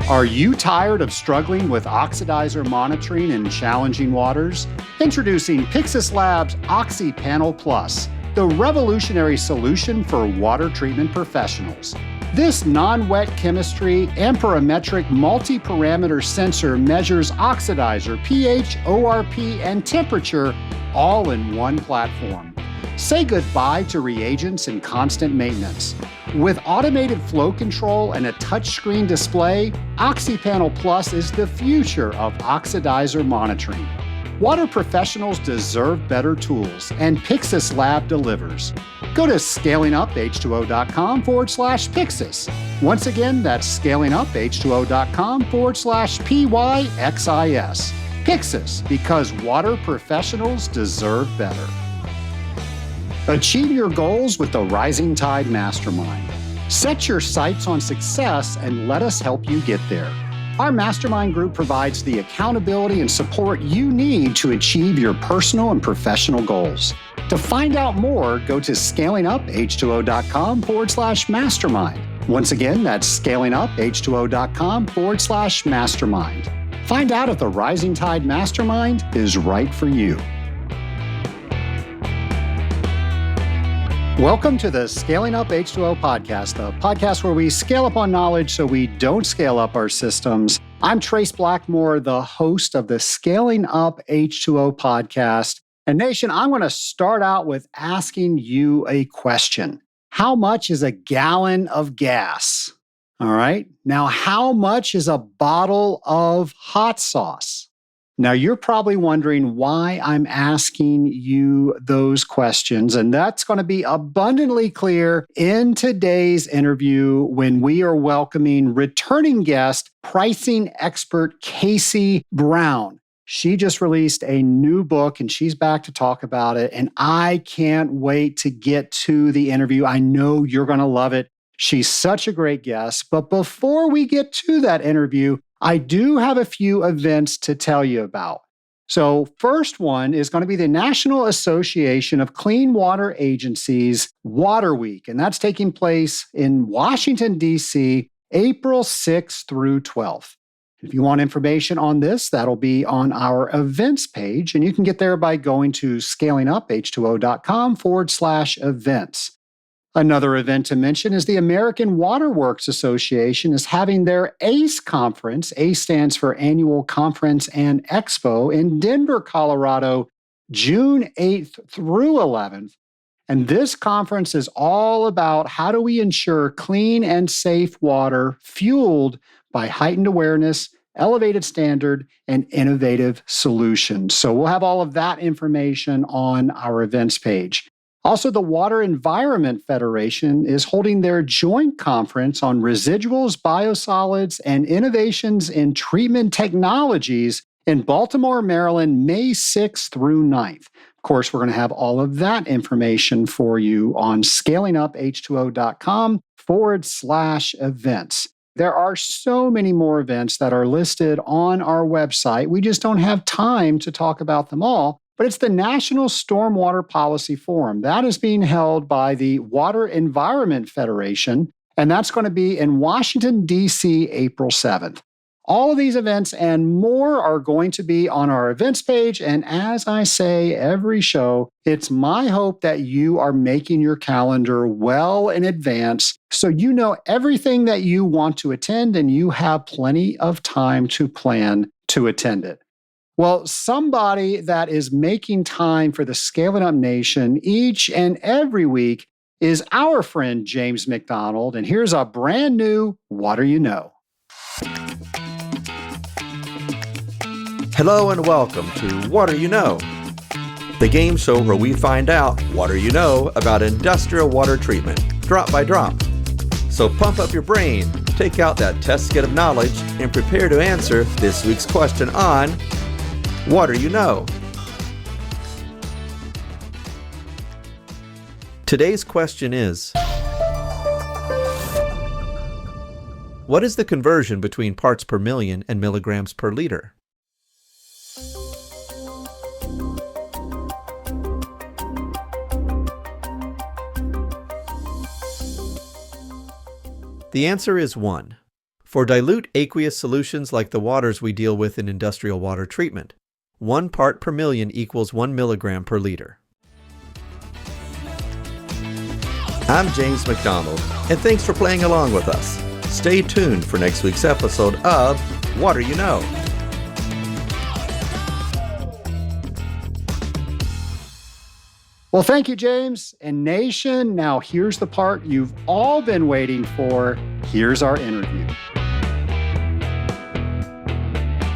Are you tired of struggling with oxidizer monitoring in challenging waters? Introducing Pyxis Labs Oxy Panel Plus, the revolutionary solution for water treatment professionals. This non-wet chemistry amperometric multi-parameter sensor measures oxidizer, pH, ORP, and temperature all in one platform. Say goodbye to reagents and constant maintenance. With automated flow control and a touchscreen display, OxyPanel Plus is the future of oxidizer monitoring. Water professionals deserve better tools, and Pyxis Lab delivers. Go to scalinguph2o.com/Pyxis. Once again, that's scalinguph2o.com/PYXIS. Pyxis, because water professionals deserve better. Achieve your goals with the Rising Tide Mastermind. Set your sights on success and let us help you get there. Our mastermind group provides the accountability and support you need to achieve your personal and professional goals. To find out more, go to scalinguph2o.com/mastermind. Once again, that's scalinguph2o.com/mastermind. Find out if the Rising Tide Mastermind is right for you. Welcome to the Scaling Up H2O podcast, the podcast where we scale up on knowledge so we don't scale up our systems. I'm Trace Blackmore, the host of the Scaling Up H2O podcast. And Nation, I'm going to start out with asking you a question. How much is a gallon of gas? All right. Now, how much is a bottle of hot sauce? Now, you're probably wondering why I'm asking you those questions, and that's going to be abundantly clear in today's interview when we are welcoming returning guest, pricing expert Casey Brown. She just released a new book, and she's back to talk about it, and I can't wait to get to the interview. I know you're going to love it. She's such a great guest, but before we get to that interview, I do have a few events to tell you about. So first one is going to be the National Association of Clean Water Agencies Water Week, and that's taking place in Washington, D.C., April 6th through 12th. If you want information on this, that'll be on our events page, and you can get there by going to scalinguph2o.com/events. Another event to mention is the American Water Works Association is having their ACE conference. ACE stands for Annual Conference and Expo in Denver, Colorado, June 8th through 11th. And this conference is all about how do we ensure clean and safe water fueled by heightened awareness, elevated standard, and innovative solutions. So we'll have all of that information on our events page. Also, the Water Environment Federation is holding their joint conference on residuals, biosolids, and innovations in treatment technologies in Baltimore, Maryland, May 6th through 9th. Of course, we're going to have all of that information for you on scalinguph2o.com/events. There are so many more events that are listed on our website. We just don't have time to talk about them all. But it's the National Stormwater Policy Forum. That is being held by the Water Environment Federation, and that's going to be in Washington, D.C., April 7th. All of these events and more are going to be on our events page, and as I say every show, it's my hope that you are making your calendar well in advance so you know everything that you want to attend and you have plenty of time to plan to attend it. Well, somebody that is making time for the Scaling Up Nation each and every week is our friend James McDonald. And here's a brand new What Do You Know? Hello and welcome to What Do You Know? The game show where we find out what do you know about industrial water treatment, drop by drop. So pump up your brain, take out that test kit of knowledge, and prepare to answer this week's question on What Do You Know? Today's question is, what is the conversion between parts per million and milligrams per liter? The answer is 1. For dilute aqueous solutions like the waters we deal with in industrial water treatment, 1 part per million equals 1 milligram per liter. I'm James McDonald, and thanks for playing along with us. Stay tuned for next week's episode of Water You Know. Well, thank you, James. And Nation, now here's the part you've all been waiting for. Here's our interview.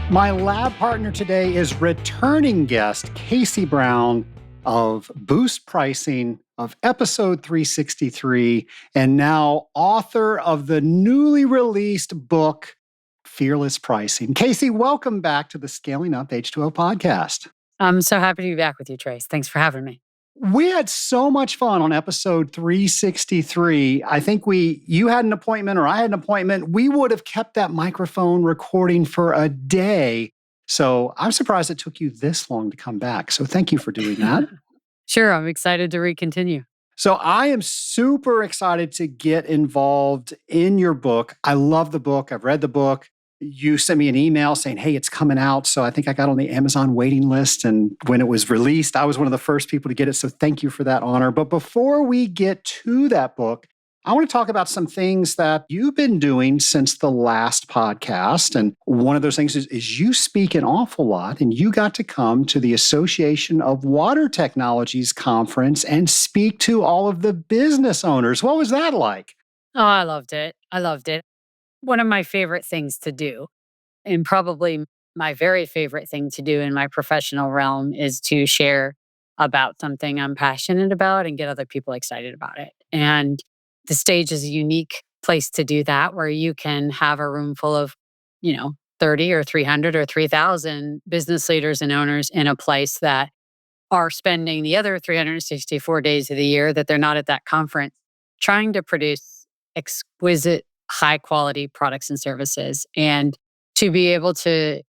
My lab partner today is returning guest Casey Brown of Boost Pricing, of episode 363, and now author of the newly released book, Fearless Pricing. Casey, welcome back to the Scaling Up H2O podcast. I'm so happy to be back with you, Trace. Thanks for having me. We had so much fun on episode 363. I think you had an appointment or I had an appointment. We would have kept that microphone recording for a day. So I'm surprised it took you this long to come back. So thank you for doing that. Sure, I'm excited to recontinue. So I am super excited to get involved in your book. I love the book. I've read the book. You sent me an email saying, hey, it's coming out. So I think I got on the Amazon waiting list. And when it was released, I was one of the first people to get it. So thank you for that honor. But before we get to that book, I want to talk about some things that you've been doing since the last podcast. And one of those things is you speak an awful lot, and you got to come to the Association of Water Technologies conference and speak to all of the business owners. What was that like? Oh, I loved it. One of my favorite things to do, and probably my very favorite thing to do in my professional realm, is to share about something I'm passionate about and get other people excited about it. And the stage is a unique place to do that, where you can have a room full of, 30 or 300 or 3,000 business leaders and owners in a place that are spending the other 364 days of the year that they're not at that conference trying to produce exquisite, high quality products and services, and to be able to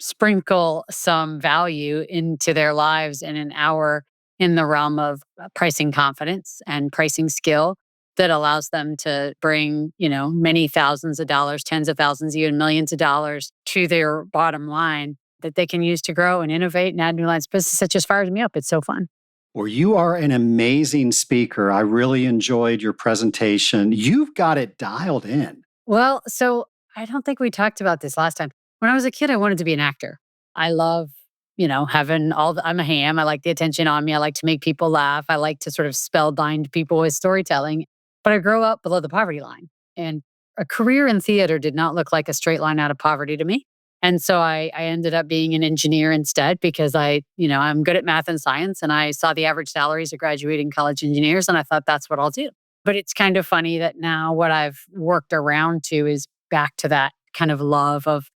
sprinkle some value into their lives in an hour in the realm of pricing confidence and pricing skill that allows them to bring, many thousands of dollars, tens of thousands, even millions of dollars to their bottom line that they can use to grow and innovate and add new lines of business. It just fires me up. It's so fun. Well, you are an amazing speaker. I really enjoyed your presentation. You've got it dialed in. Well, so I don't think we talked about this last time. When I was a kid, I wanted to be an actor. I love, having I'm a ham. I like the attention on me. I like to make people laugh. I like to sort of spellbind people with storytelling. But I grew up below the poverty line. And a career in theater did not look like a straight line out of poverty to me. And so I ended up being an engineer instead, because I'm good at math and science, and I saw the average salaries of graduating college engineers, and I thought that's what I'll do. But it's kind of funny that now what I've worked around to is back to that kind of love of,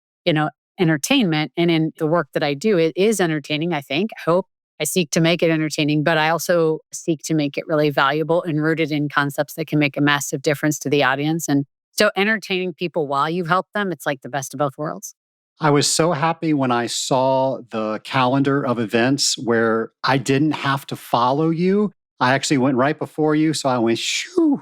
entertainment. And in the work that I do, it is entertaining, I think. I hope. I seek to make it entertaining, but I also seek to make it really valuable and rooted in concepts that can make a massive difference to the audience. And so entertaining people while you've helped them, it's like the best of both worlds. I was so happy when I saw the calendar of events where I didn't have to follow you. I actually went right before you, so I went, shoo.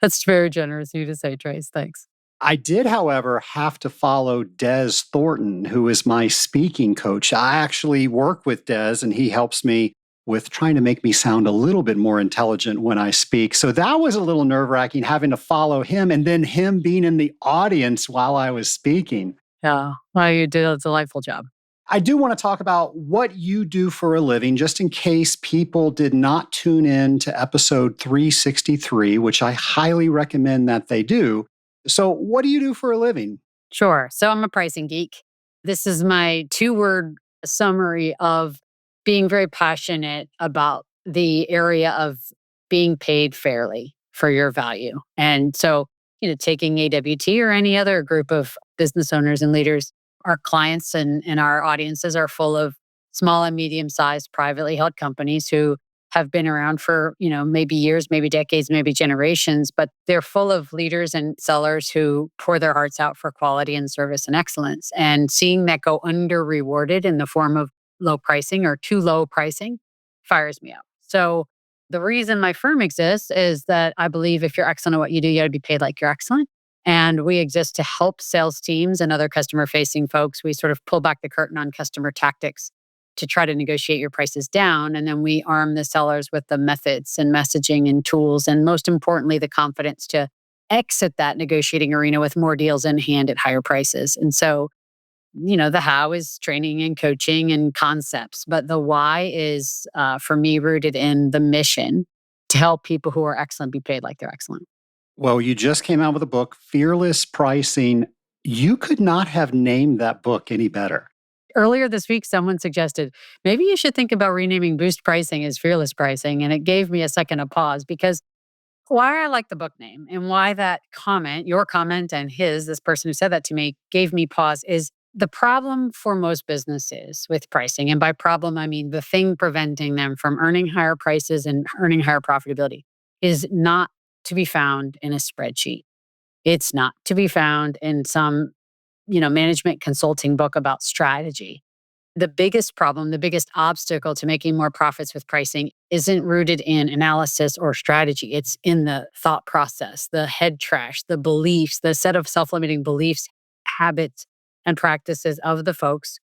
That's very generous of you to say, Trace. Thanks. I did, however, have to follow Des Thornton, who is my speaking coach. I actually work with Des, and he helps me with trying to make me sound a little bit more intelligent when I speak. So that was a little nerve-wracking, having to follow him and then him being in the audience while I was speaking. Yeah, well, you did a delightful job. I do want to talk about what you do for a living, just in case people did not tune in to episode 363, which I highly recommend that they do. So what do you do for a living? Sure. So I'm a pricing geek. This is my 2-word summary of being very passionate about the area of being paid fairly for your value. And so, taking AWT or any other group of business owners and leaders, our clients and our audiences are full of small and medium-sized privately held companies who have been around for, maybe years, maybe decades, maybe generations, but they're full of leaders and sellers who pour their hearts out for quality and service and excellence. And seeing that go under rewarded in the form of low pricing or too low pricing fires me up. So the reason my firm exists is that I believe if you're excellent at what you do, you got to be paid like you're excellent. And we exist to help sales teams and other customer facing folks. We sort of pull back the curtain on customer tactics to try to negotiate your prices down. And then we arm the sellers with the methods and messaging and tools. And most importantly, the confidence to exit that negotiating arena with more deals in hand at higher prices. And so, the how is training and coaching and concepts, but the why is, for me, rooted in the mission to help people who are excellent be paid like they're excellent. Well, you just came out with a book, Fearless Pricing. You could not have named that book any better. Earlier this week, someone suggested maybe you should think about renaming Boost Pricing as Fearless Pricing. And it gave me a second of pause because why I like the book name and why that comment, your comment and his, this person who said that to me, gave me pause is the problem for most businesses with pricing. And by problem, I mean the thing preventing them from earning higher prices and earning higher profitability is not to be found in a spreadsheet. It's not to be found in some, management consulting book about strategy. The biggest problem, the biggest obstacle to making more profits with pricing isn't rooted in analysis or strategy. It's in the thought process, the head trash, the beliefs, the set of self-limiting beliefs, habits, and practices of the folks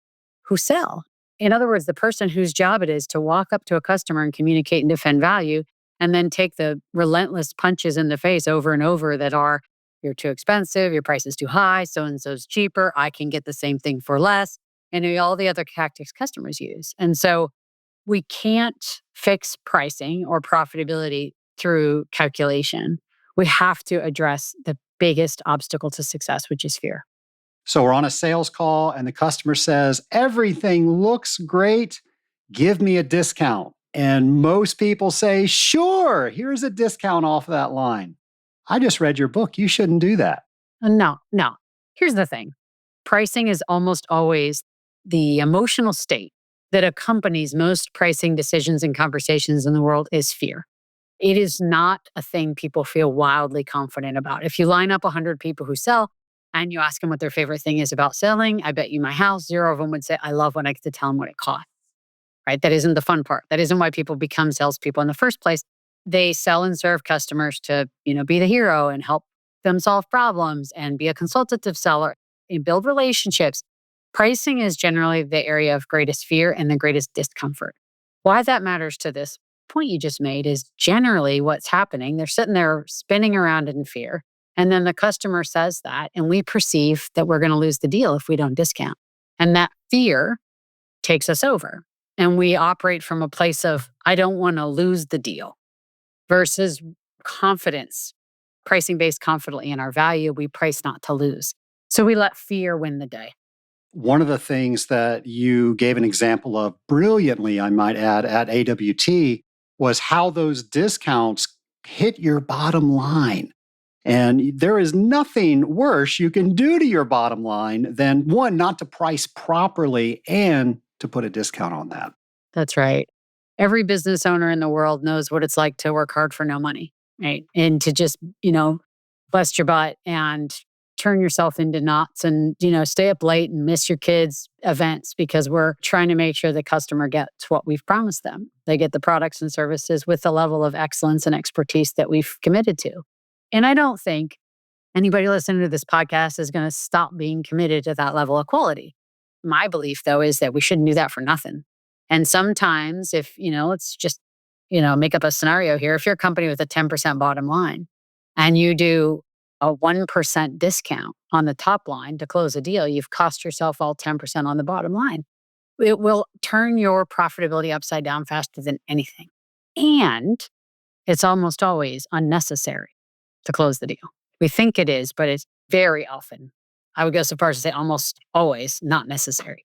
who sell. In other words, the person whose job it is to walk up to a customer and communicate and defend value, and then take the relentless punches in the face over and over that are, you're too expensive, your price is too high, so-and-so's cheaper, I can get the same thing for less, and all the other tactics customers use. And so we can't fix pricing or profitability through calculation. We have to address the biggest obstacle to success, which is fear. So we're on a sales call and the customer says, everything looks great. Give me a discount. And most people say, sure, here's a discount off of that line. I just read your book. You shouldn't do that. No. Here's the thing. Pricing is almost always the emotional state that accompanies most pricing decisions and conversations in the world is fear. It is not a thing people feel wildly confident about. If you line up 100 people who sell and you ask them what their favorite thing is about selling, I bet you my house, 0 of them would say, I love when I get to tell them what it costs, right? That isn't the fun part. That isn't why people become salespeople in the first place. They sell and serve customers to, be the hero and help them solve problems and be a consultative seller and build relationships. Pricing is generally the area of greatest fear and the greatest discomfort. Why that matters to this point you just made is generally what's happening. They're sitting there spinning around in fear. And then the customer says that, and we perceive that we're going to lose the deal if we don't discount. And that fear takes us over. And we operate from a place of, I don't want to lose the deal versus confidence, pricing based confidently in our value. We price not to lose. So we let fear win the day. One of the things that you gave an example of brilliantly, I might add, at AWT was how those discounts hit your bottom line. And there is nothing worse you can do to your bottom line than one, not to price properly and to put a discount on that. That's right. Every business owner in the world knows what it's like to work hard for no money, right? And to just, bust your butt and turn yourself into knots and, stay up late and miss your kids' events because we're trying to make sure the customer gets what we've promised them. They get the products and services with the level of excellence and expertise that we've committed to. And I don't think anybody listening to this podcast is going to stop being committed to that level of quality. My belief, though, is that we shouldn't do that for nothing. And sometimes if, let's just, make up a scenario here. If you're a company with a 10% bottom line and you do a 1% discount on the top line to close a deal, you've cost yourself all 10% on the bottom line. It will turn your profitability upside down faster than anything. And it's almost always unnecessary to close the deal. We think it is, but it's very often, I would go so far as to say almost always, not necessary.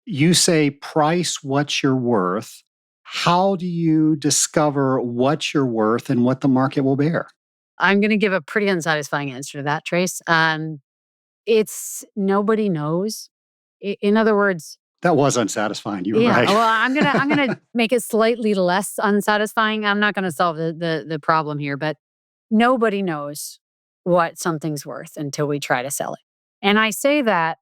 You say price what you're worth. How do you discover what you're worth and what the market will bear? I'm going to give a pretty unsatisfying answer to that, Trace. It's nobody knows. In other words, that was unsatisfying. You were right. Well, I'm gonna make it slightly less unsatisfying. I'm not gonna solve the problem here, but nobody knows what something's worth until we try to sell it. And I say that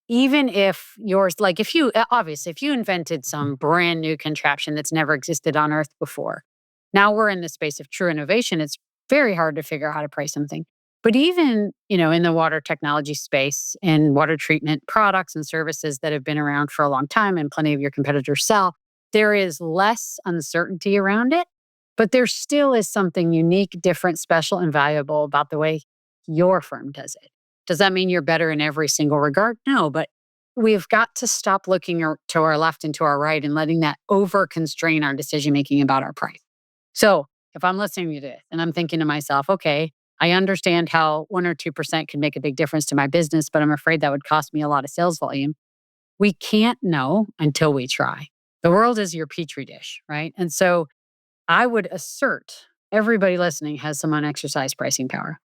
even if yours, if you invented some brand new contraption that's never existed on Earth before, now we're in the space of true innovation. It's very hard to figure out how to price something. But even, in the water technology space and water treatment products and services that have been around for a long time and plenty of your competitors sell, there is less uncertainty around it, but there still is something unique, different, special, and valuable about the way your firm does it. Does that mean you're better in every single regard? No, but we've got to stop looking to our left and to our right and letting that over constrain our decision making about our price. So if I'm listening to this and I'm thinking to myself, okay, I understand how 1 or 2% can make a big difference to my business, but I'm afraid that would cost me a lot of sales volume. We can't know until we try. The world is your petri dish, right? And so I would assert everybody listening has some unexercised pricing power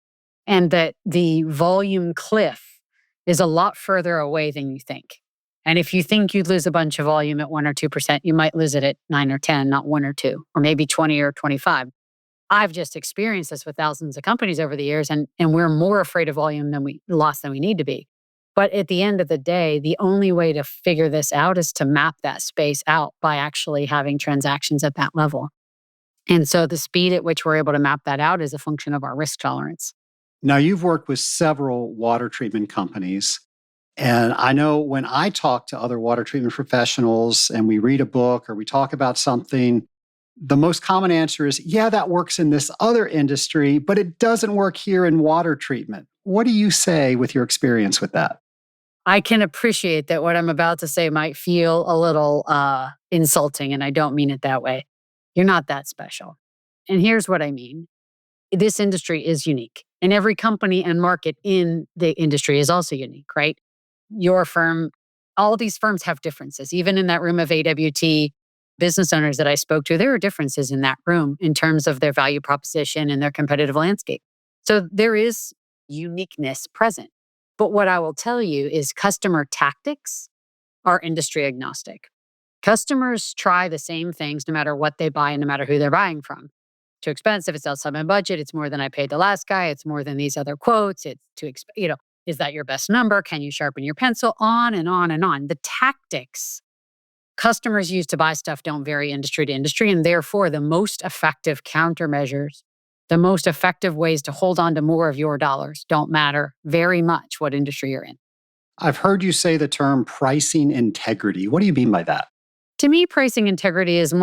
and that the volume cliff is a lot further away than you think. And if you think you'd lose a bunch of volume at 1 or 2%, you might lose it at 9 or 10, not 1 or 2, or maybe 20 or 25. I've just experienced this with thousands of companies over the years, and we're more afraid of volume than we need to be. But at the end of the day, the only way to figure this out is to map that space out by actually having transactions at that level. And so the speed at which we're able to map that out is a function of our risk tolerance. Now, you've worked with several water treatment companies. And I know when I talk to other water treatment professionals and we read a book or we talk about something, the most common answer is, yeah, that works in this other industry, but it doesn't work here in water treatment. What do you say with your experience with that? I can appreciate that what I'm about to say might feel a little insulting, and I don't mean it that way. You're not that special. And here's what I mean. This industry is unique, and every company and market in the industry is also unique, right? Your firm, all these firms have differences. Even in that room of AWT business owners that I spoke to, there are differences in that room in terms of their value proposition and their competitive landscape. So there is uniqueness present. But what I will tell you is customer tactics are industry agnostic. Customers try the same things no matter what they buy and no matter who they're buying from. Too expensive, it's outside my budget, it's more than I paid the last guy, it's more than these other quotes, it's too expensive, is that your best number? Can you sharpen your pencil? On and on and on. The tactics customers use to buy stuff don't vary industry to industry, and therefore the most effective countermeasures, the most effective ways to hold on to more of your dollars don't matter very much what industry you're in. I've heard you say the term pricing integrity. What do you mean by that? To me, pricing integrity is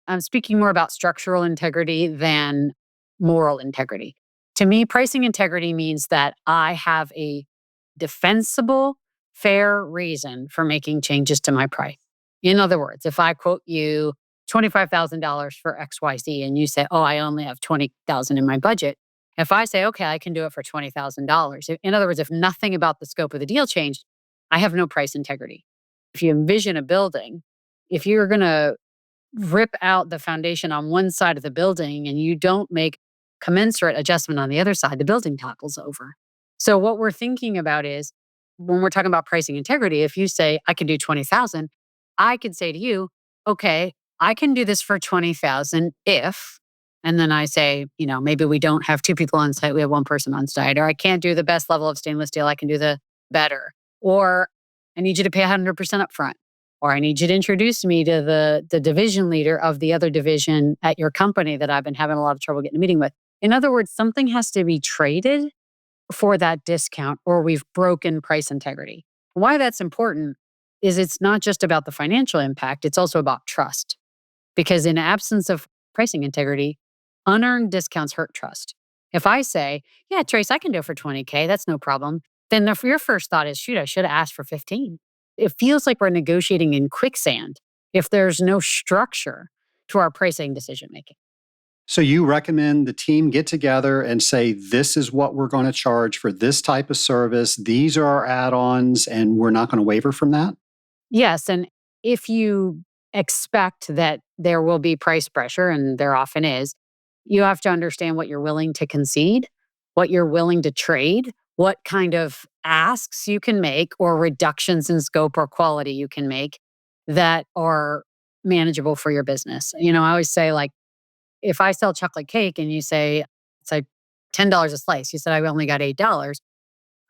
I'm speaking more about structural integrity than moral integrity. To me, pricing integrity means that I have a defensible, fair reason for making changes to my price. In other words, if I quote you $25,000 for XYZ and you say, oh, I only have $20,000 in my budget. If I say, okay, I can do it for $20,000. In other words, if nothing about the scope of the deal changed, I have no price integrity. If you envision a building, if you're going to rip out the foundation on one side of the building and you don't make commensurate adjustment on the other side, the building topples over. So what we're thinking about is when we're talking about pricing integrity, if you say I can do 20,000, I could say to you, okay, I can do this for 20,000 if, and then I say, maybe we don't have 2 people on site, we have 1 person on site, or I can't do the best level of stainless steel, I can do the better, or I need you to pay 100% upfront. Or I need you to introduce me to the division leader of the other division at your company that I've been having a lot of trouble getting a meeting with. In other words, something has to be traded for that discount or we've broken price integrity. Why that's important is it's not just about the financial impact, it's also about trust. Because in absence of pricing integrity, unearned discounts hurt trust. If I say, yeah, Trace, I can do it for 20K, that's no problem, then your first thought is, shoot, I should have asked for 15. It feels like we're negotiating in quicksand if there's no structure to our pricing decision making. So you recommend the team get together and say, this is what we're going to charge for this type of service. These are our add-ons, and we're not going to waver from that? Yes. And if you expect that there will be price pressure, and there often is, you have to understand what you're willing to concede, what you're willing to trade, what kind of asks you can make or reductions in scope or quality you can make that are manageable for your business. I always say, like, if I sell chocolate cake and you say it's like $10 a slice, you said I only got $8.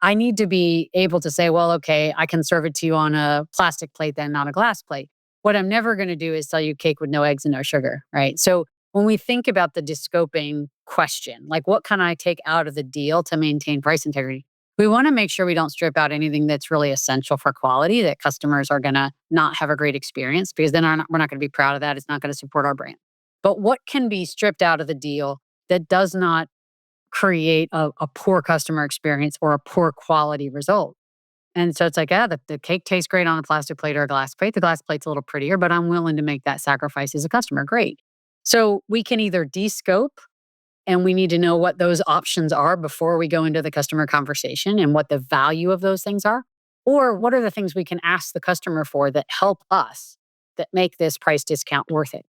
I need to be able to say, well, okay, I can serve it to you on a plastic plate then, not a glass plate. What I'm never going to do is sell you cake with no eggs and no sugar, right? So when we think about the descoping question. Like, what can I take out of the deal to maintain price integrity? We want to make sure we don't strip out anything that's really essential for quality, that customers are going to not have a great experience, because then we're not going to be proud of that. It's not going to support our brand. But what can be stripped out of the deal that does not create a poor customer experience or a poor quality result? And so it's like, yeah, the cake tastes great on a plastic plate or a glass plate. The glass plate's a little prettier, but I'm willing to make that sacrifice as a customer. Great. So we can either de-scope, and we need to know what those options are before we go into the customer conversation and what the value of those things are. Or what are the things we can ask the customer for that help us, that make this price discount worth it?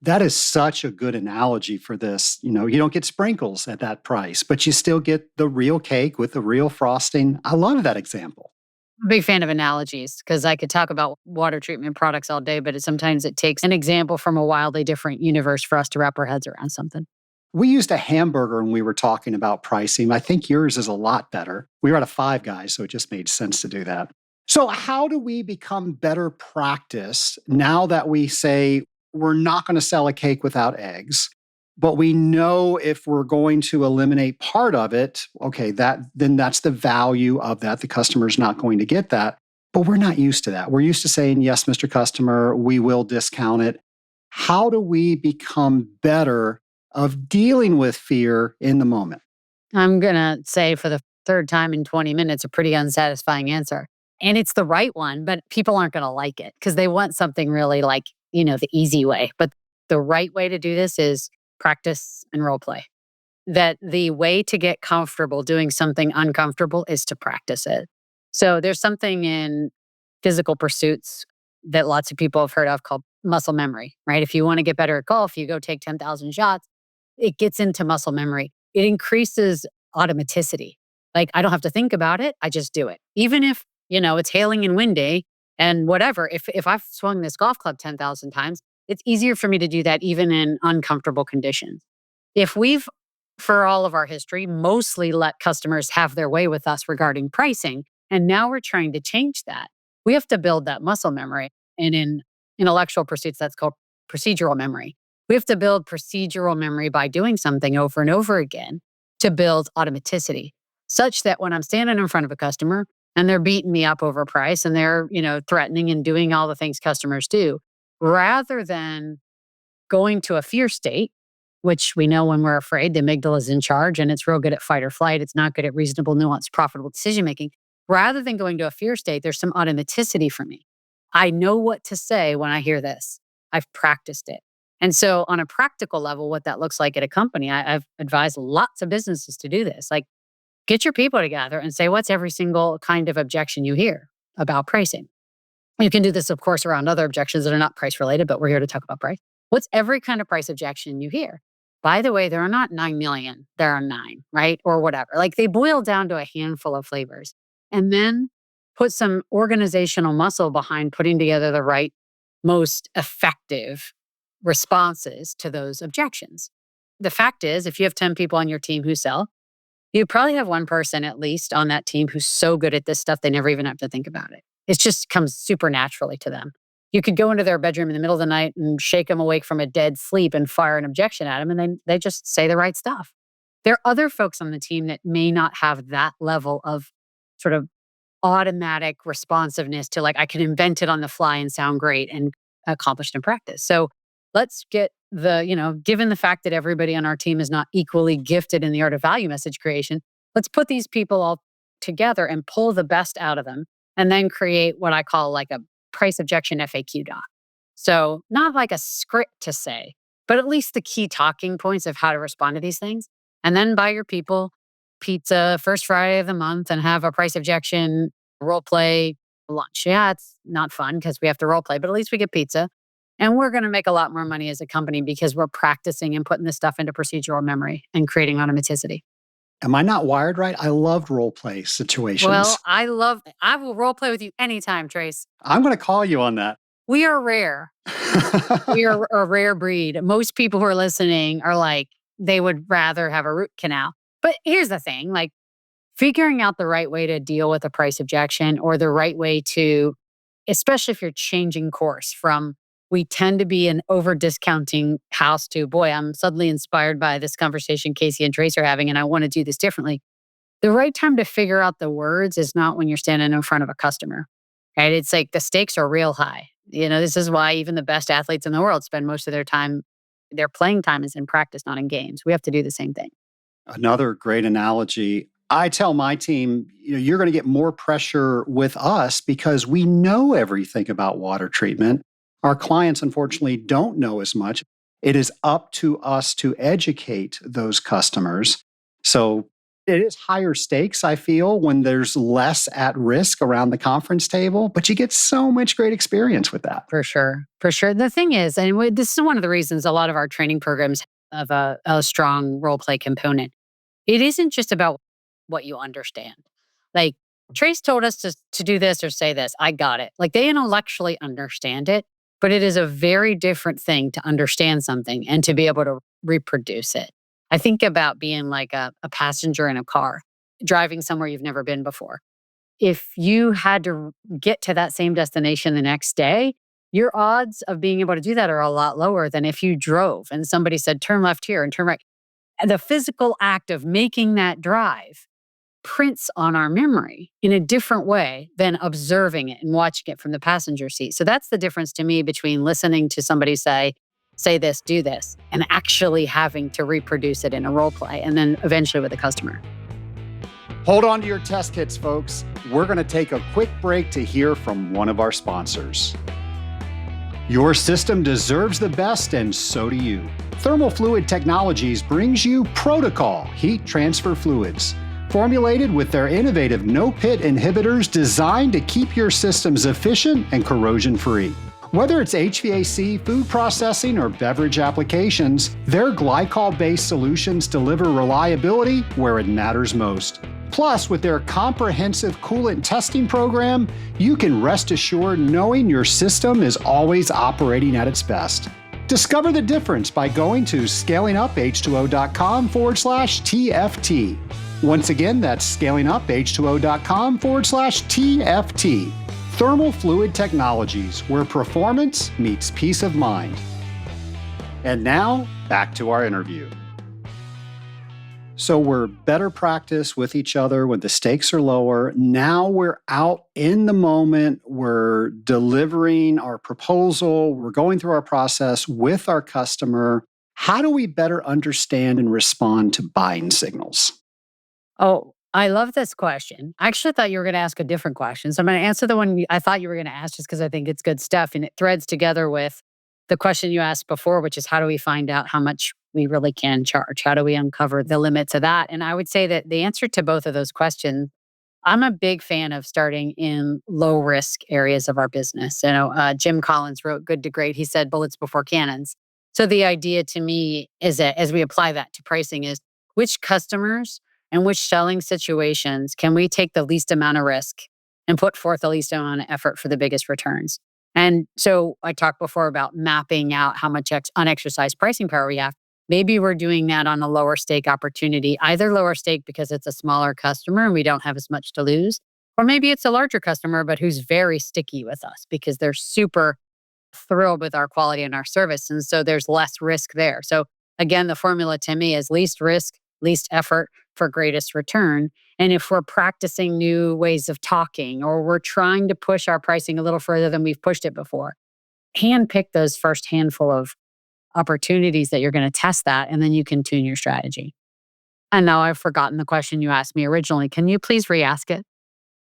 That is such a good analogy for this. You don't get sprinkles at that price, but you still get the real cake with the real frosting. I love that example. I'm a big fan of analogies because I could talk about water treatment products all day, but sometimes it takes an example from a wildly different universe for us to wrap our heads around something. We used a hamburger when we were talking about pricing. I think yours is a lot better. We were at a Five Guys, so it just made sense to do that. So, how do we become better practice now that we say we're not going to sell a cake without eggs, but we know if we're going to eliminate part of it, okay, then that's the value of that. The customer's not going to get that. But we're not used to that. We're used to saying, yes, Mr. Customer, we will discount it. How do we become better of dealing with fear in the moment? I'm going to say for the third time in 20 minutes, a pretty unsatisfying answer. And it's the right one, but people aren't going to like it because they want something really like, the easy way. But the right way to do this is practice and role play. That the way to get comfortable doing something uncomfortable is to practice it. So there's something in physical pursuits that lots of people have heard of called muscle memory, right? If you want to get better at golf, you go take 10,000 shots. It gets into muscle memory. It increases automaticity. Like, I don't have to think about it. I just do it. Even if, it's hailing and windy and whatever, if I've swung this golf club 10,000 times, it's easier for me to do that even in uncomfortable conditions. If we've, for all of our history, mostly let customers have their way with us regarding pricing, and now we're trying to change that, we have to build that muscle memory. And in intellectual pursuits, that's called procedural memory. We have to build procedural memory by doing something over and over again to build automaticity, such that when I'm standing in front of a customer and they're beating me up over price and they're, threatening and doing all the things customers do, rather than going to a fear state, which we know when we're afraid, the amygdala is in charge and it's real good at fight or flight. It's not good at reasonable, nuanced, profitable decision making. Rather than going to a fear state, there's some automaticity for me. I know what to say when I hear this. I've practiced it. And so on a practical level, what that looks like at a company, I've advised lots of businesses to do this. Like, get your people together and say, what's every single kind of objection you hear about pricing? You can do this, of course, around other objections that are not price related, but we're here to talk about price. What's every kind of price objection you hear? By the way, there are not 9 million, there are 9, right? Or whatever. Like, they boil down to a handful of flavors. And then put some organizational muscle behind putting together the right, most effective responses to those objections. The fact is, if you have 10 people on your team who sell, you probably have one person at least on that team who's so good at this stuff, they never even have to think about it. It just comes super naturally to them. You could go into their bedroom in the middle of the night and shake them awake from a dead sleep and fire an objection at them, and then they just say the right stuff. There are other folks on the team that may not have that level of sort of automatic responsiveness to, like, I can invent it on the fly and sound great and accomplished in practice. So let's get given the fact that everybody on our team is not equally gifted in the art of value message creation, let's put these people all together and pull the best out of them and then create what I call like a price objection FAQ doc. So not like a script to say, but at least the key talking points of how to respond to these things. And then buy your people pizza first Friday of the month and have a price objection role play lunch. Yeah, it's not fun because we have to role play, but at least we get pizza. And we're going to make a lot more money as a company because we're practicing and putting this stuff into procedural memory and creating automaticity. Am I not wired right? I loved role play situations. Well, I will role play with you anytime, Trace. I'm going to call you on that. We are rare. We are a rare breed. Most people who are listening are like, they would rather have a root canal. But here's the thing, like, figuring out the right way to deal with a price objection or the right way to, especially if you're changing course from we tend to be an over discounting house to, boy, I'm suddenly inspired by this conversation Casey and Trace are having, and I want to do this differently. The right time to figure out the words is not when you're standing in front of a customer, right? It's like the stakes are real high. This is why even the best athletes in the world spend most of their playing time is in practice, not in games. We have to do the same thing. Another great analogy. I tell my team, you're going to get more pressure with us because we know everything about water treatment. Our clients, unfortunately, don't know as much. It is up to us to educate those customers. So it is higher stakes, I feel, when there's less at risk around the conference table, but you get so much great experience with that. For sure. For sure. The thing is, and this is one of the reasons a lot of our training programs have a strong role play component. It isn't just about what you understand. Like Trace told us to do this or say this. I got it. Like they intellectually understand it, but it is a very different thing to understand something and to be able to reproduce it. I think about being like a passenger in a car, driving somewhere you've never been before. If you had to get to that same destination the next day, your odds of being able to do that are a lot lower than if you drove and somebody said, turn left here and turn right. The physical act of making that drive prints on our memory in a different way than observing it and watching it from the passenger seat. So that's the difference to me between listening to somebody say this, do this, and actually having to reproduce it in a role play and then eventually with a customer. Hold on to your test kits, folks. We're going to take a quick break to hear from one of our sponsors. Your system deserves the best, and so do you. Thermal Fluid Technologies brings you Protocol heat transfer fluids. Formulated with their innovative no-pit inhibitors designed to keep your systems efficient and corrosion-free. Whether it's HVAC, food processing, or beverage applications, their glycol-based solutions deliver reliability where it matters most. Plus, with their comprehensive coolant testing program, you can rest assured knowing your system is always operating at its best. Discover the difference by going to scalinguph2o.com/TFT. Once again, that's scalinguph2o.com/TFT. Thermal Fluid Technologies, where performance meets peace of mind. And now, back to our interview. So we're better practice with each other when the stakes are lower. Now we're out in the moment. We're delivering our proposal. We're going through our process with our customer. How do we better understand and respond to buying signals? Oh, I love this question. I actually thought you were going to ask a different question. So I'm going to answer the one I thought you were going to ask just because I think it's good stuff. And it threads together with the question you asked before, which is how do we find out how much we really can charge? How do we uncover the limits of that? And I would say that the answer to both of those questions, I'm a big fan of starting in low risk areas of our business. Jim Collins wrote Good to Great. He said bullets before cannons. So the idea to me is that as we apply that to pricing is which customers and which selling situations can we take the least amount of risk and put forth the least amount of effort for the biggest returns? And so I talked before about mapping out how much unexercised pricing power we have. Maybe we're doing that on a lower stake opportunity, either lower stake because it's a smaller customer and we don't have as much to lose, or maybe it's a larger customer, but who's very sticky with us because they're super thrilled with our quality and our service. And so there's less risk there. So again, the formula to me is least risk, least effort for greatest return. And if we're practicing new ways of talking or we're trying to push our pricing a little further than we've pushed it before, handpick those first handful of opportunities that you're going to test that, and then you can tune your strategy. And now I've forgotten the question you asked me originally. Can you please re-ask it?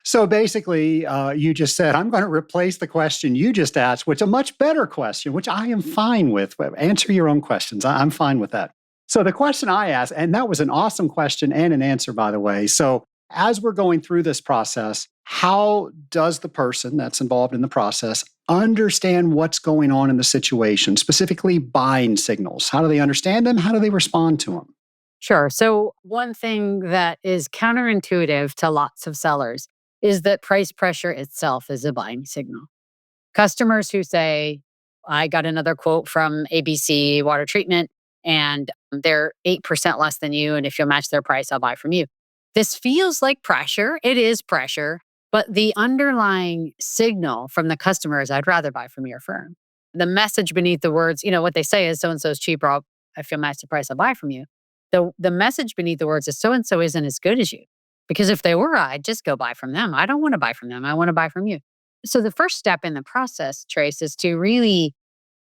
So basically, you just said, I'm going to replace the question you just asked, which is a much better question, which I am fine with. Answer your own questions. I'm fine with that. So the question I asked, and that was an awesome question and an answer, by the way. So as we're going through this process, how does the person that's involved in the process understand what's going on in the situation, specifically buying signals? How do they understand them? How do they respond to them? Sure. So one thing that is counterintuitive to lots of sellers is that price pressure itself is a buying signal. Customers who say, I got another quote from ABC Water Treatment and they're 8% less than you. And if you'll match their price, I'll buy from you. This feels like pressure. It is pressure. But the underlying signal from the customer is, I'd rather buy from your firm. the message beneath the words, what they say is so and so is cheaper. If you match the price, I'll buy from you. The message beneath the words is so and so isn't as good as you. Because if they were, I'd just go buy from them. I don't want to buy from them. I want to buy from you. So the first step in the process, Trace, is to really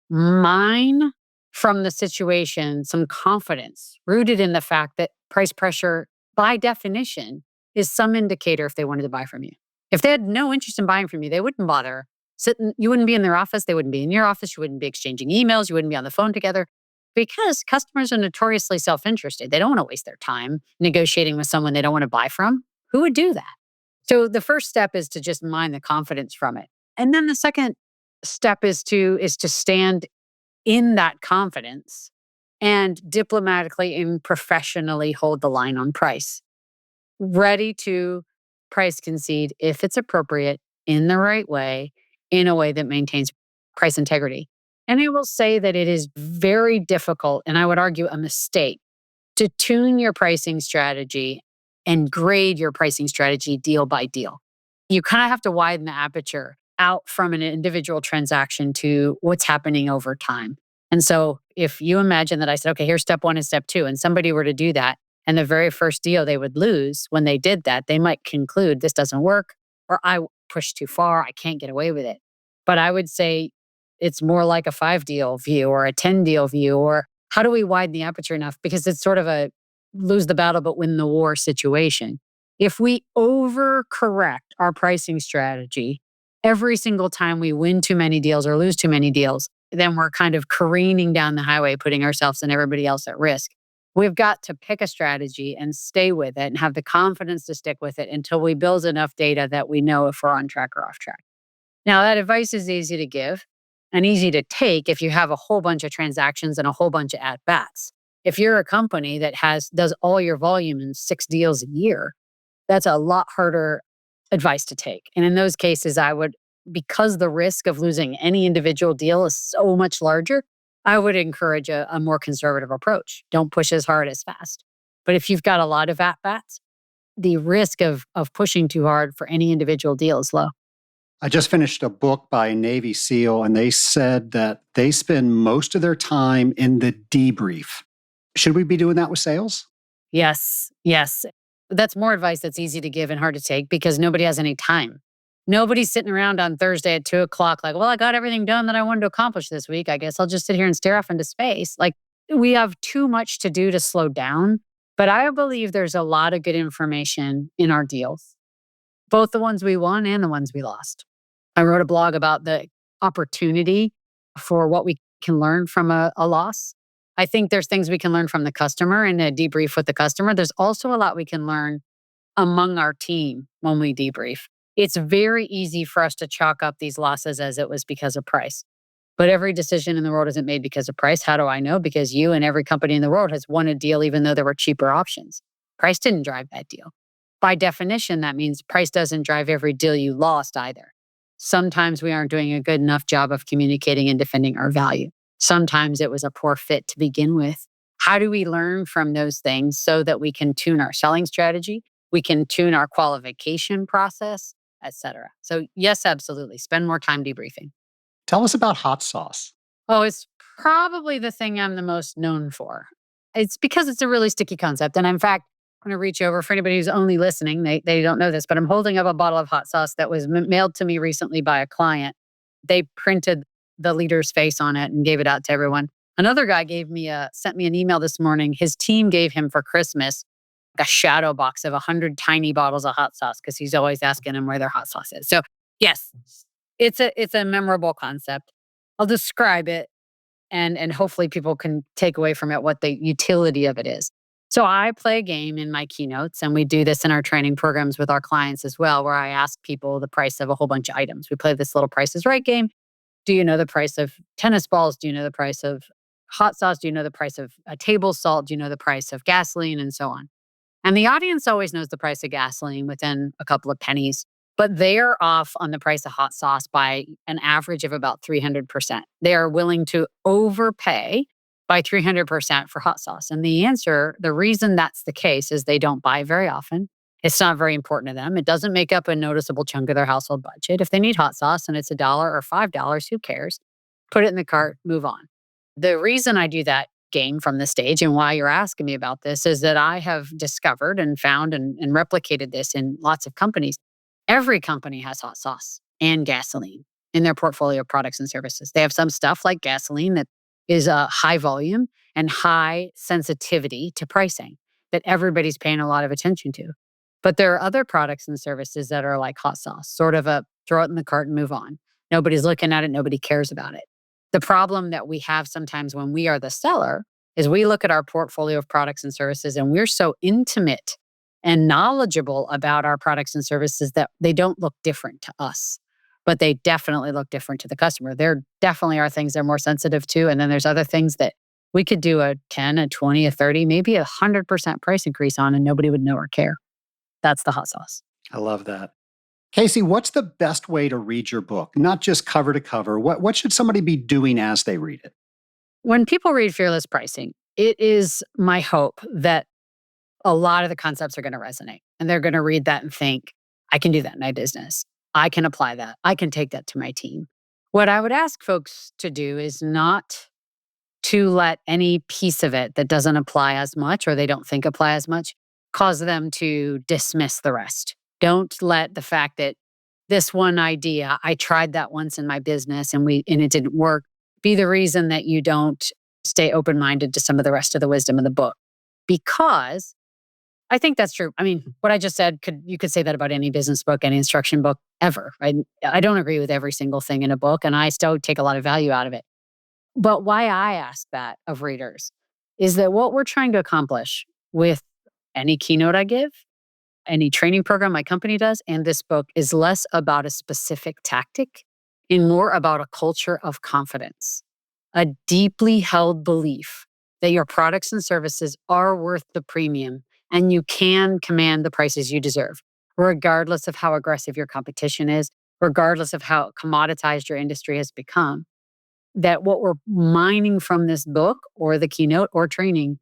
mine from the situation some confidence rooted in the fact that price pressure, by definition, is some indicator if they wanted to buy from you. If they had no interest in buying from you, they wouldn't bother sitting. You wouldn't be in their office. They wouldn't be in your office. You wouldn't be exchanging emails. You wouldn't be on the phone together because customers are notoriously self-interested. They don't want to waste their time negotiating with someone they don't want to buy from. Who would do that? So the first step is to just mine the confidence from it. And then the second step is to stand in that confidence and diplomatically and professionally hold the line on price, ready to price concede if it's appropriate in the right way, in a way that maintains price integrity. And I will say that it is very difficult, and I would argue a mistake, to tune your pricing strategy and grade your pricing strategy deal by deal. You kind of have to widen the aperture out from an individual transaction to what's happening over time. And so if you imagine that I said, okay, here's step one and step two, and somebody were to do that, and the very first deal they would lose when they did that, they might conclude this doesn't work, or I pushed too far, I can't get away with it. But I would say it's more like a 5 deal view or a 10 deal view, or how do we widen the aperture enough? Because it's sort of a lose the battle but win the war situation. If we overcorrect our pricing strategy every single time we win too many deals or lose too many deals, then we're kind of careening down the highway, putting ourselves and everybody else at risk. We've got to pick a strategy and stay with it and have the confidence to stick with it until we build enough data that we know if we're on track or off track. Now, that advice is easy to give and easy to take if you have a whole bunch of transactions and a whole bunch of at-bats. If you're a company that does all your volume in 6 deals a year, that's a lot harder advice to take. And in those cases, because the risk of losing any individual deal is so much larger, I would encourage a more conservative approach. Don't push as hard as fast. But if you've got a lot of at-bats, the risk of pushing too hard for any individual deal is low. I just finished a book by a Navy SEAL, and they said that they spend most of their time in the debrief. Should we be doing that with sales? Yes. That's more advice that's easy to give and hard to take because nobody has any time. Nobody's sitting around on Thursday at 2:00 like, well, I got everything done that I wanted to accomplish this week. I guess I'll just sit here and stare off into space. Like, we have too much to do to slow down. But I believe there's a lot of good information in our deals, both the ones we won and the ones we lost. I wrote a blog about the opportunity for what we can learn from a loss. I think there's things we can learn from the customer in a debrief with the customer. There's also a lot we can learn among our team when we debrief. It's very easy for us to chalk up these losses as it was because of price. But every decision in the world isn't made because of price. How do I know? Because you and every company in the world has won a deal even though there were cheaper options. Price didn't drive that deal. By definition, that means price doesn't drive every deal you lost either. Sometimes we aren't doing a good enough job of communicating and defending our value. Sometimes it was a poor fit to begin with. How do we learn from those things so that we can tune our selling strategy? We can tune our qualification process, etc. So yes, absolutely. Spend more time debriefing. Tell us about hot sauce. Oh, it's probably the thing I'm the most known for. It's because it's a really sticky concept. And in fact, I'm going to reach over for anybody who's only listening. They don't know this, but I'm holding up a bottle of hot sauce that was mailed to me recently by a client. They printed the leader's face on it and gave it out to everyone. Another guy sent me an email this morning. His team gave him for Christmas a shadow box of 100 tiny bottles of hot sauce because he's always asking them where their hot sauce is. So yes, it's a memorable concept. I'll describe it and hopefully people can take away from it what the utility of it is. So I play a game in my keynotes, and we do this in our training programs with our clients as well, where I ask people the price of a whole bunch of items. We play this little Price is Right game. Do you know the price of tennis balls? Do you know the price of hot sauce? Do you know the price of a table salt? Do you know the price of gasoline? And so on. And the audience always knows the price of gasoline within a couple of pennies, but they're off on the price of hot sauce by an average of about 300%. They are willing to overpay by 300% for hot sauce. And the reason that's the case is they don't buy very often. It's not very important to them. It doesn't make up a noticeable chunk of their household budget. If they need hot sauce and it's $1 or $5, who cares? put it in the cart, move on. The reason I do that game from the stage and why you're asking me about this is that I have discovered and found and replicated this in lots of companies. Every company has hot sauce and gasoline in their portfolio of products and services. They have some stuff like gasoline that is a high volume and high sensitivity to pricing that everybody's paying a lot of attention to. But there are other products and services that are like hot sauce, sort of a throw it in the cart and move on. Nobody's looking at it, nobody cares about it. The problem that we have sometimes when we are the seller is we look at our portfolio of products and services and we're so intimate and knowledgeable about our products and services that they don't look different to us, but they definitely look different to the customer. There definitely are things they're more sensitive to. And then there's other things that we could do a 10, a 20, a 30, maybe 100% price increase on and nobody would know or care. That's the hot sauce. I love that. Casey, what's the best way to read your book? Not just cover to cover. What should somebody be doing as they read it? When people read Fearless Pricing, it is my hope that a lot of the concepts are going to resonate and they're going to read that and think, I can do that in my business. I can apply that. I can take that to my team. What I would ask folks to do is not to let any piece of it that doesn't apply as much or they don't think apply as much cause them to dismiss the rest. Don't let the fact that this one idea, I tried that once in my business and it didn't work, be the reason that you don't stay open-minded to some of the rest of the wisdom of the book. Because I think that's true. I mean, what I just said, you could say that about any business book, any instruction book ever. I don't agree with every single thing in a book, and I still take a lot of value out of it. But why I ask that of readers is that what we're trying to accomplish with any keynote I give, any training program my company does, and this book is less about a specific tactic and more about a culture of confidence, a deeply held belief that your products and services are worth the premium and you can command the prices you deserve, regardless of how aggressive your competition is, regardless of how commoditized your industry has become. That what we're mining from this book or the keynote or training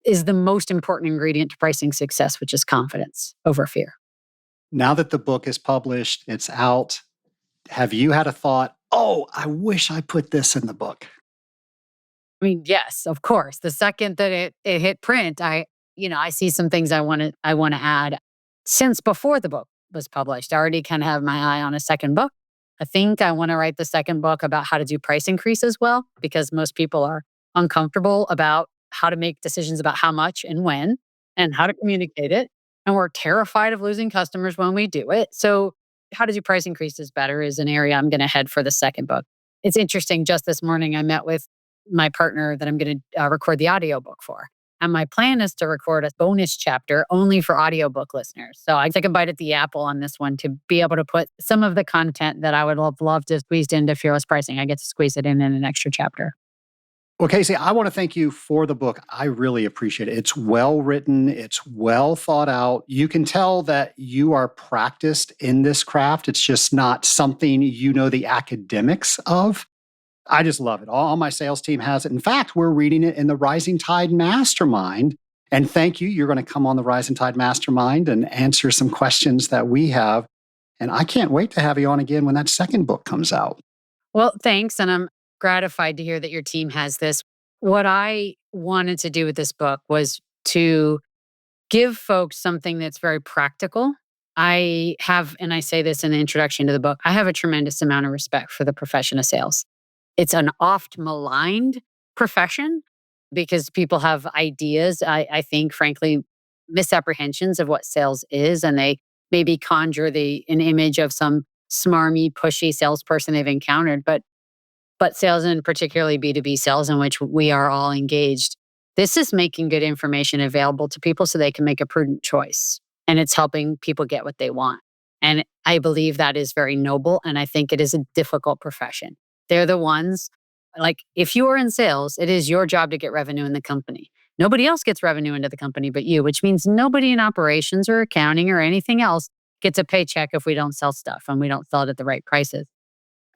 is the most important ingredient to pricing success, which is confidence over fear. Now that the book is published, it's out, have you had a thought, oh, I wish I put this in the book? I mean, yes, of course. The second that it hit print, I see some things I want to add. Since before the book was published, I already kind of have my eye on a second book. I think I want to write the second book about how to do price increases well, because most people are uncomfortable about how to make decisions about how much and when and how to communicate it. And we're terrified of losing customers when we do it. So how to do price increases better is an area I'm going to head for the second book. It's interesting. Just this morning, I met with my partner that I'm going to record the audiobook for. And my plan is to record a bonus chapter only for audiobook listeners. So I take a bite at the apple on this one to be able to put some of the content that I would love to squeeze into Fearless Pricing. I get to squeeze it in an extra chapter. Well, Casey, I want to thank you for the book. I really appreciate it. It's well written. It's well thought out. You can tell that you are practiced in this craft. It's just not something you know the academics of. I just love it. All my sales team has it. In fact, we're reading it in the Rising Tide Mastermind. And thank you. You're going to come on the Rising Tide Mastermind and answer some questions that we have. And I can't wait to have you on again when that second book comes out. Well, thanks. And I'm gratified to hear that your team has this. What I wanted to do with this book was to give folks something that's very practical. I have, and I say this in the introduction to the book, I have a tremendous amount of respect for the profession of sales. It's an oft maligned profession because people have ideas, I think, frankly, misapprehensions of what sales is. And they maybe conjure an image of some smarmy, pushy salesperson they've encountered. But sales, and particularly B2B sales, in which we are all engaged, this is making good information available to people so they can make a prudent choice. And it's helping people get what they want. And I believe that is very noble. And I think it is a difficult profession. They're the ones, like, if you are in sales, it is your job to get revenue in the company. Nobody else gets revenue into the company but you, which means nobody in operations or accounting or anything else gets a paycheck if we don't sell stuff and we don't sell it at the right prices.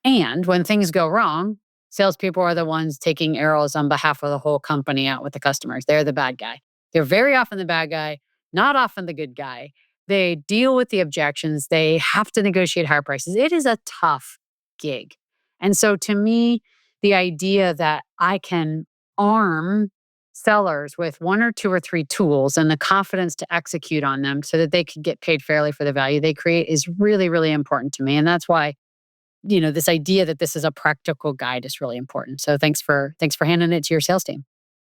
And when things go wrong, salespeople are the ones taking arrows on behalf of the whole company out with the customers. They're the bad guy. They're very often the bad guy, not often the good guy. They deal with the objections. They have to negotiate higher prices. It is a tough gig. And so to me, the idea that I can arm sellers with one or two or three tools and the confidence to execute on them so that they can get paid fairly for the value they create is really, really important to me. And that's why, this idea that this is a practical guide is really important. So thanks for handing it to your sales team.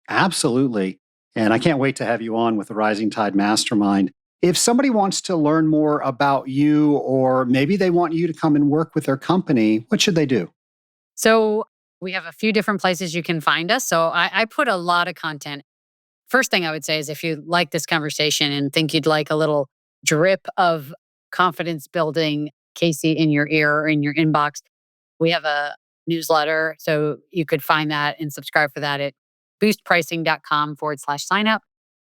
Absolutely. And I can't wait to have you on with the Rising Tide Mastermind. If somebody wants to learn more about you, or maybe they want you to come and work with their company, what should they do? So we have a few different places you can find us. So I put a lot of content. First thing I would say is if you like this conversation and think you'd like a little drip of confidence building Casey in your ear or in your inbox, we have a newsletter. So you could find that and subscribe for that at boostpricing.com/sign up.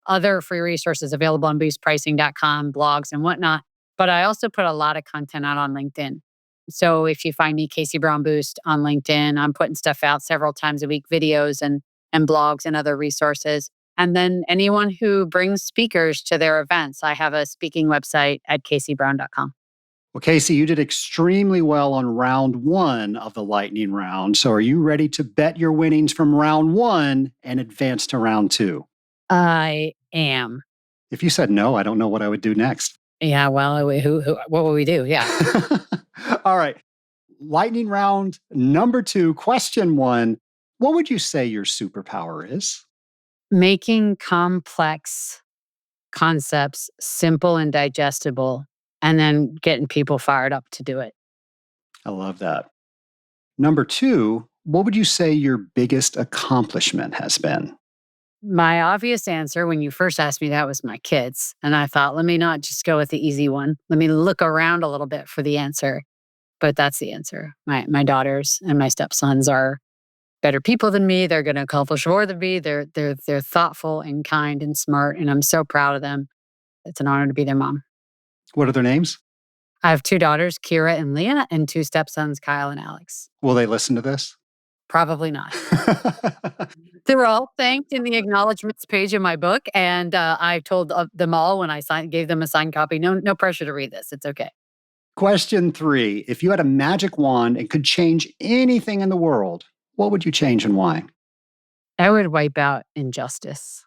Other free resources available on boostpricing.com, blogs and whatnot. But I also put a lot of content out on LinkedIn. So if you find me, Casey Brown Boost on LinkedIn, I'm putting stuff out several times a week, videos and blogs and other resources. And then anyone who brings speakers to their events, I have a speaking website at caseybrown.com. Well, Casey, you did extremely well on round one of the lightning round. So are you ready to bet your winnings from round one and advance to round two? I am. If you said no, I don't know what I would do next. Yeah, well, what will we do? Yeah. All right. Lightning round number two, question one. What would you say your superpower is? Making complex concepts simple and digestible, and then getting people fired up to do it. I love that. Number two, what would you say your biggest accomplishment has been? My obvious answer when you first asked me that was my kids. And I thought, let me not just go with the easy one. Let me look around a little bit for the answer. But that's the answer. My daughters and my stepsons are better people than me. They're going to accomplish more than me. They're thoughtful and kind and smart, and I'm so proud of them. It's an honor to be their mom. What are their names? I have two daughters, Kira and Leah, and two stepsons, Kyle and Alex. Will they listen to this? Probably not. They were all thanked in the acknowledgments page of my book, and I told them all when I gave them a signed copy, no pressure to read this. It's okay. Question three, if you had a magic wand and could change anything in the world, what would you change and why? I would wipe out injustice.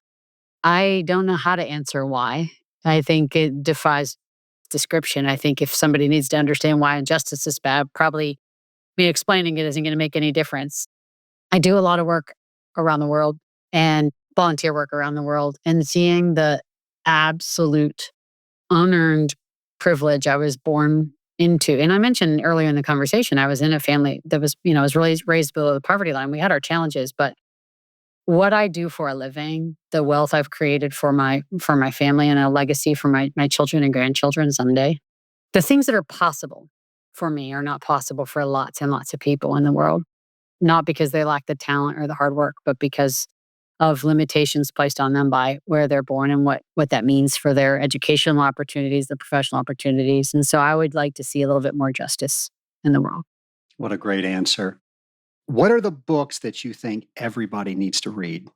I don't know how to answer why. I think it defies description. I think if somebody needs to understand why injustice is bad, probably me explaining it isn't going to make any difference. I do a lot of work around the world and volunteer work around the world, and seeing the absolute unearned privilege I was born into. And I mentioned earlier in the conversation, I was in a family that was, was really raised below the poverty line. We had our challenges, but what I do for a living, the wealth I've created for my family and a legacy for my children and grandchildren someday, the things that are possible for me are not possible for lots and lots of people in the world. Not because they lack the talent or the hard work, but because of limitations placed on them by where they're born and what that means for their educational opportunities, the professional opportunities. And so I would like to see a little bit more justice in the world. What a great answer. What are the books that you think everybody needs to read?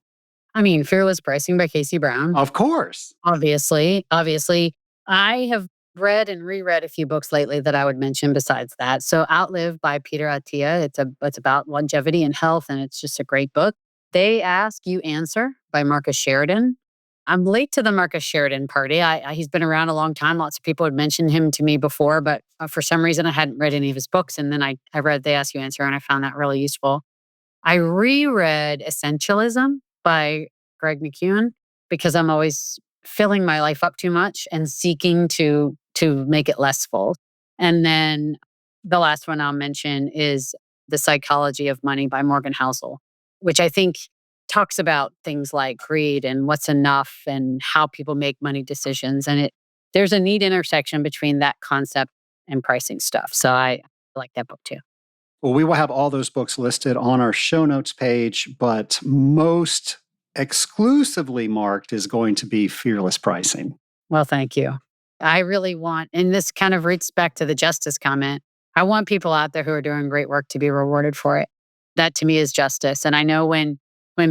I mean, Fearless Pricing by Casey Brown. Of course. Obviously. I have read and reread a few books lately that I would mention besides that. So Outlive by Peter Attia. It's about longevity and health, and it's just a great book. They Ask, You Answer by Marcus Sheridan. I'm late to the Marcus Sheridan party. He's been around a long time. Lots of people had mentioned him to me before, but for some reason I hadn't read any of his books. And then I read They Ask, You Answer, and I found that really useful. I reread Essentialism by Greg McKeown because I'm always filling my life up too much and seeking to make it less full. And then the last one I'll mention is The Psychology of Money by Morgan Housel, which I think talks about things like greed and what's enough and how people make money decisions. And there's a neat intersection between that concept and pricing stuff. So I like that book too. Well, we will have all those books listed on our show notes page, but most exclusively marked is going to be Fearless Pricing. Well, thank you. I really want, and this kind of roots back to the justice comment, I want people out there who are doing great work to be rewarded for it. That to me is justice. And I know when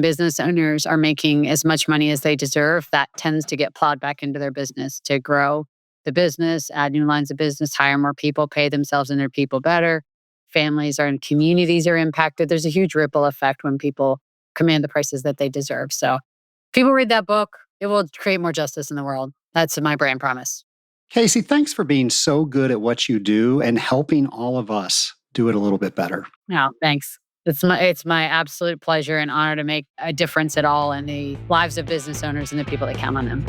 business owners are making as much money as they deserve, that tends to get plowed back into their business to grow the business, add new lines of business, hire more people, pay themselves and their people better. families and communities are impacted. There's a huge ripple effect when people command the prices that they deserve. So if people read that book, it will create more justice in the world. That's my brand promise. Casey, thanks for being so good at what you do and helping all of us do it a little bit better. No, thanks. It's my absolute pleasure and honor to make a difference at all in the lives of business owners and the people that count on them.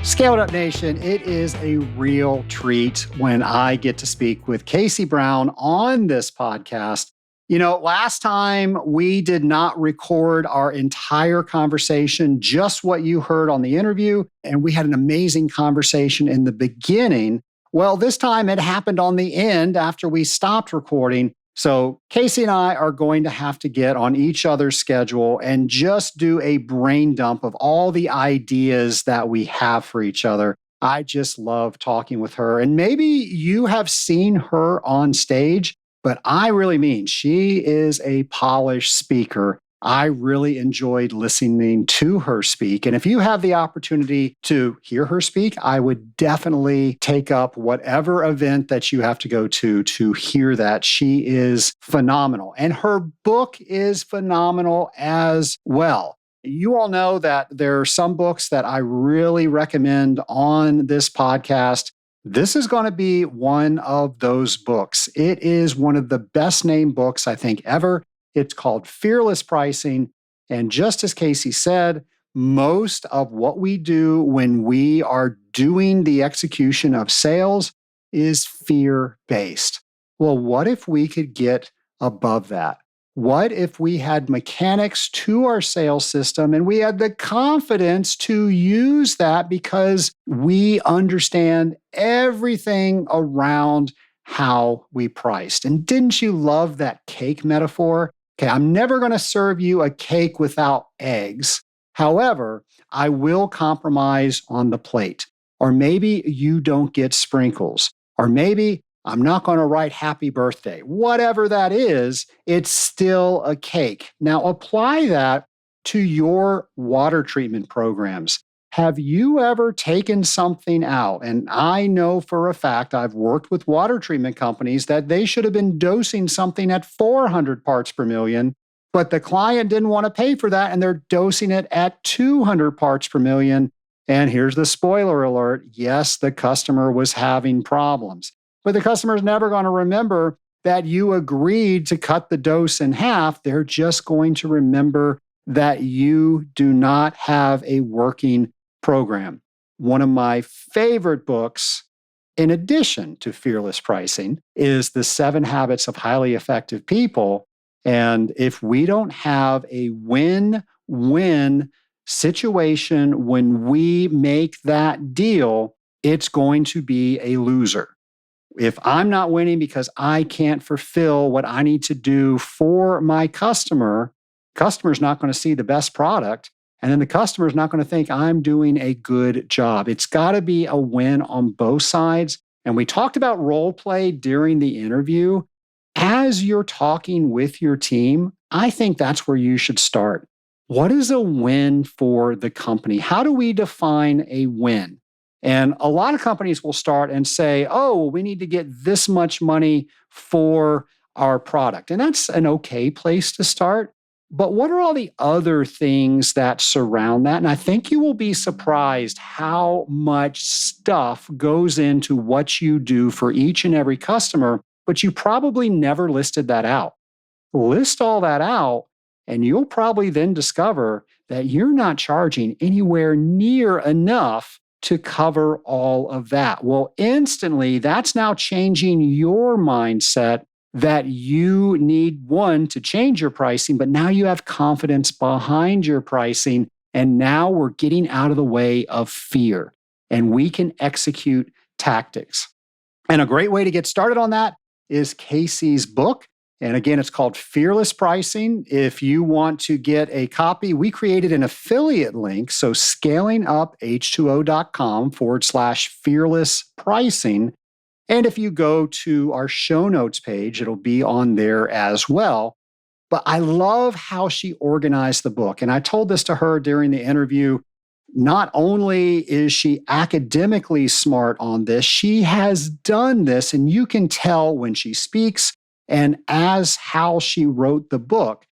Scale It Up Nation, it is a real treat when I get to speak with Casey Brown on this podcast. Last time we did not record our entire conversation, just what you heard on the interview, and we had an amazing conversation in the beginning. Well, this time it happened on the end after we stopped recording. So Casey and I are going to have to get on each other's schedule and just do a brain dump of all the ideas that we have for each other. I just love talking with her. And maybe you have seen her on stage, but I really mean she is a polished speaker. I really enjoyed listening to her speak. And if you have the opportunity to hear her speak, I would definitely take up whatever event that you have to go to hear that. She is phenomenal. And her book is phenomenal as well. You all know that there are some books that I really recommend on this podcast. This is going to be one of those books. It is one of the best named books I think ever. It's called Fearless Pricing. And just as Casey said, most of what we do when we are doing the execution of sales is fear-based. Well, what if we could get above that? What if we had mechanics to our sales system and we had the confidence to use that because we understand everything around how we priced? And didn't you love that cake metaphor? Okay, I'm never going to serve you a cake without eggs. However, I will compromise on the plate. Or maybe you don't get sprinkles. Or maybe I'm not going to write happy birthday. Whatever that is, it's still a cake. Now apply that to your water treatment programs. Have you ever taken something out? And I know for a fact, I've worked with water treatment companies that they should have been dosing something at 400 parts per million, but the client didn't want to pay for that and they're dosing it at 200 parts per million. And here's the spoiler alert. Yes, the customer was having problems, but the customer's never going to remember that you agreed to cut the dose in half. They're just going to remember that you do not have a working program. One of my favorite books, in addition to Fearless Pricing, is The 7 Habits of Highly Effective People. And if we don't have a win-win situation when we make that deal, it's going to be a loser. If I'm not winning because I can't fulfill what I need to do for my customer's not going to see the best product. And then the customer's not going to think I'm doing a good job. It's got to be a win on both sides. And we talked about role play during the interview. As you're talking with your team, I think that's where you should start. What is a win for the company? How do we define a win? And a lot of companies will start and say, oh, we need to get this much money for our product. And that's an okay place to start. But what are all the other things that surround that? And I think you will be surprised how much stuff goes into what you do for each and every customer, but you probably never listed that out. List all that out, and you'll probably then discover that you're not charging anywhere near enough to cover all of that. Well, instantly, that's now changing your mindset that you need, one, to change your pricing, but now you have confidence behind your pricing. And now we're getting out of the way of fear and we can execute tactics. And a great way to get started on that is Casey's book. And again, it's called Fearless Pricing. If you want to get a copy, we created an affiliate link. So scalinguph2o.com/fearless pricing. And if you go to our show notes page, it'll be on there as well. But I love how she organized the book. And I told this to her during the interview. not only is she academically smart on this, she has done this, and you can tell when she speaks and as how she wrote the book.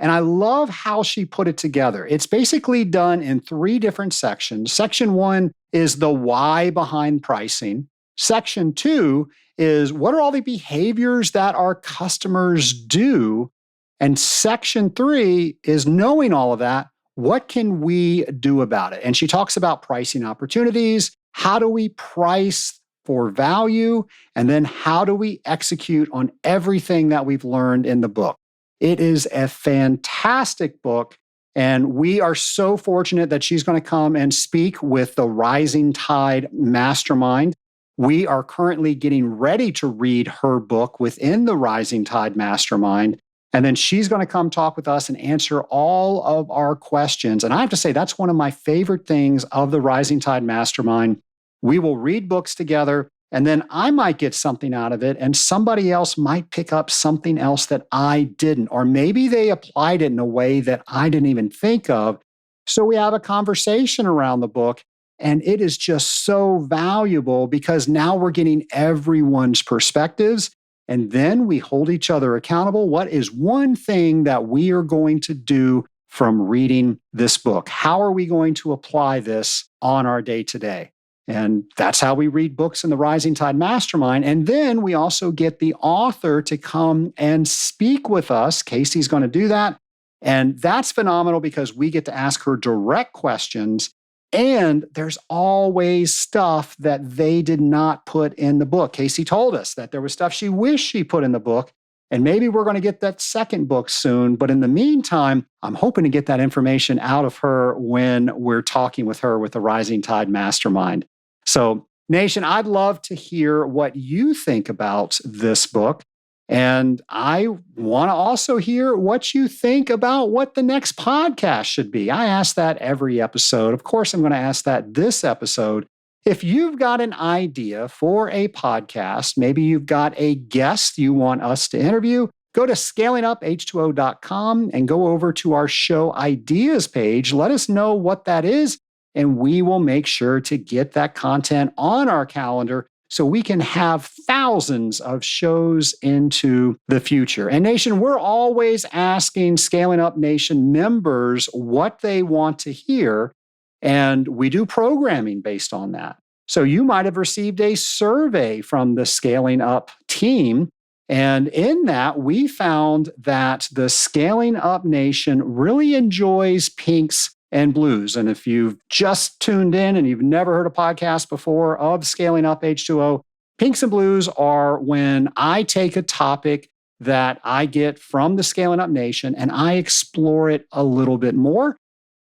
And I love how she put it together. It's basically done in 3 different sections. Section 1 is the why behind pricing. Section 2 is what are all the behaviors that our customers do? And section 3 is knowing all of that, what can we do about it? And she talks about pricing opportunities. How do we price for value? And then how do we execute on everything that we've learned in the book? It is a fantastic book. And we are so fortunate that she's going to come and speak with the Rising Tide Mastermind. We are currently getting ready to read her book within the Rising Tide Mastermind. And then she's going to come talk with us and answer all of our questions. And I have to say, that's one of my favorite things of the Rising Tide Mastermind. We will read books together, and then I might get something out of it, and somebody else might pick up something else that I didn't. Or maybe they applied it in a way that I didn't even think of. So we have a conversation around the book, and it is just so valuable because now we're getting everyone's perspectives. And then we hold each other accountable. What is one thing that we are going to do from reading this book? How are we going to apply this on our day to day? And that's how we read books in the Rising Tide Mastermind. And then we also get the author to come and speak with us. Casey's going to do that. And that's phenomenal because we get to ask her direct questions. And there's always stuff that they did not put in the book. Casey told us that there was stuff she wished she put in the book. And maybe we're going to get that second book soon. But in the meantime, I'm hoping to get that information out of her when we're talking with her with the Rising Tide Mastermind. So, Nation, I'd love to hear what you think about this book. And I want to also hear what you think about what the next podcast should be. I ask that every episode. Of course, I'm going to ask that this episode. If you've got an idea for a podcast, maybe you've got a guest you want us to interview, go to scalinguph2o.com and go over to our show ideas page. Let us know what that is, and we will make sure to get that content on our calendar so we can have thousands of shows into the future. And Nation, we're always asking Scaling Up Nation members what they want to hear, and we do programming based on that. So you might have received a survey from the Scaling Up team, and in that, we found that the Scaling Up Nation really enjoys pinks and blues. And if you've just tuned in and you've never heard a podcast before of Scaling Up H2O, pinks and blues are when I take a topic that I get from the Scaling Up Nation and I explore it a little bit more.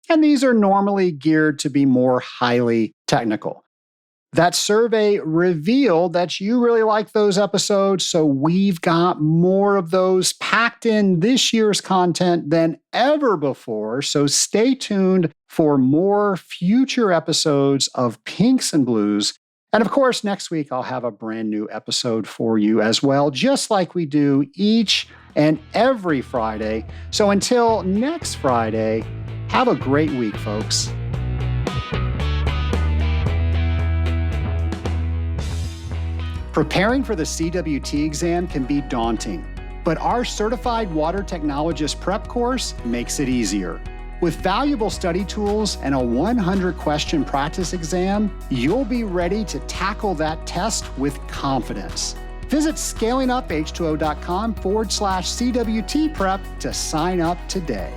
And these are normally geared to be more highly technical. That survey revealed that you really like those episodes, so we've got more of those packed in this year's content than ever before. So stay tuned for more future episodes of Pinks and Blues. And of course, next week I'll have a brand new episode for you as well, just like we do each and every Friday. So until next Friday, have a great week, folks. Preparing for the CWT exam can be daunting, but our Certified Water Technologist Prep course makes it easier. With valuable study tools and a 100-question practice exam, you'll be ready to tackle that test with confidence. Visit scalinguph2o.com/CWT prep to sign up today.